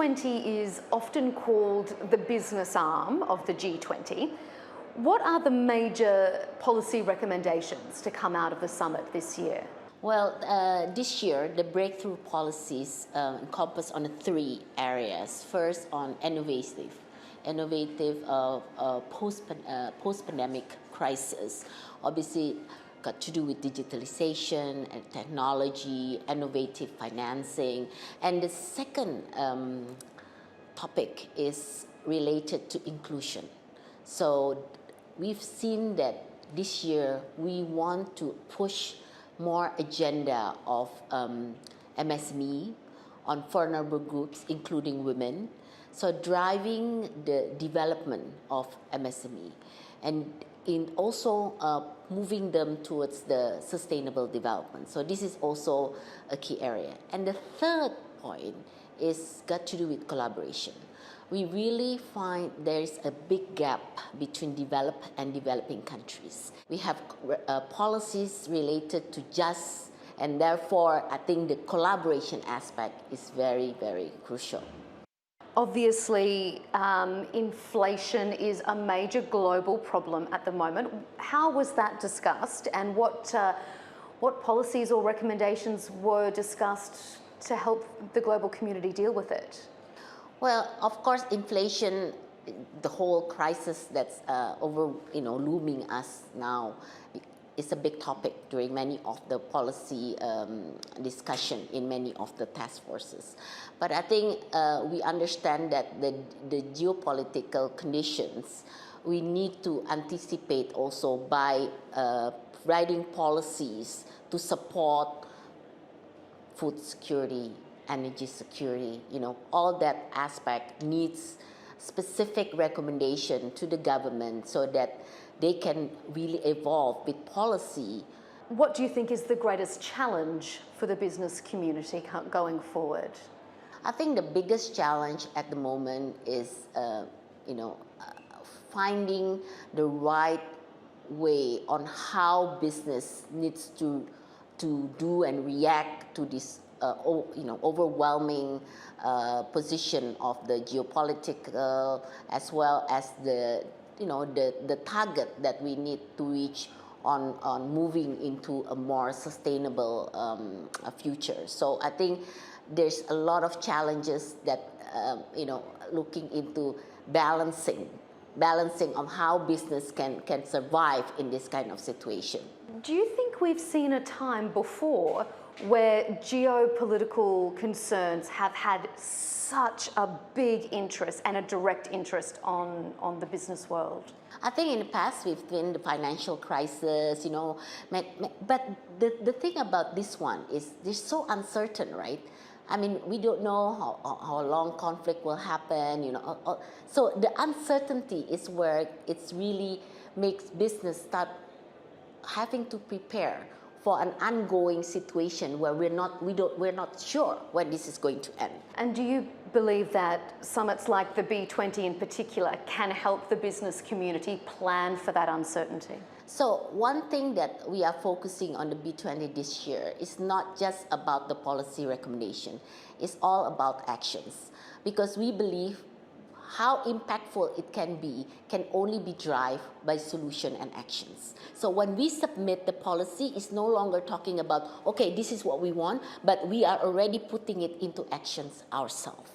B20 is often called the business arm of the G20. What are the major policy recommendations to come out of the summit this year? Well, this year, the breakthrough policies encompass on three areas. First, on innovative post-pandemic crisis. Obviously, got to do with digitalization and technology, innovative financing. And the second topic is related to inclusion. So we've seen that this year we want to push more agenda of MSME on vulnerable groups, including women. So driving the development of MSME and in also moving them towards the sustainable development. So this is also a key area. And the third point is got to do with collaboration. We really find there's a big gap between developed and developing countries. We have policies related to just, and therefore I think the collaboration aspect is very, very crucial. Obviously, inflation is a major global problem at the moment. How was that discussed, and what policies or recommendations were discussed to help the global community deal with it? Well, of course, inflation, the whole crisis that's looming us now, is a big topic during many of the policy discussion in many of the task forces. But I think we understand that the geopolitical conditions, we need to anticipate also by writing policies to support food security, energy security, all that aspect needs specific recommendation to the government so that they can really evolve with policy. What do you think is the greatest challenge for the business community going forward? I think the biggest challenge at the moment is, finding the right way on how business needs to do and react to this overwhelming position of the geopolitical as well as the target that we need to reach on moving into a more sustainable future. So I think there's a lot of challenges that looking into balancing on how business can survive in this kind of situation. Do you think we've seen a time before where geopolitical concerns have had such a big interest and a direct interest on the business world? I think in the past we've seen the financial crisis, but the thing about this one is they're so uncertain, right? I mean, we don't know how long conflict will happen, So the uncertainty is where it's really makes business start having to prepare for an ongoing situation where we're not sure when this is going to end. And do you believe that summits like the B20 in particular can help the business community plan for that uncertainty? So one thing that we are focusing on the B20 this year is not just about the policy recommendation, it's all about actions. Because we believe how impactful it can only be driven by solution and actions. So when we submit the policy, it's no longer talking about, okay, this is what we want, but we are already putting it into actions ourselves.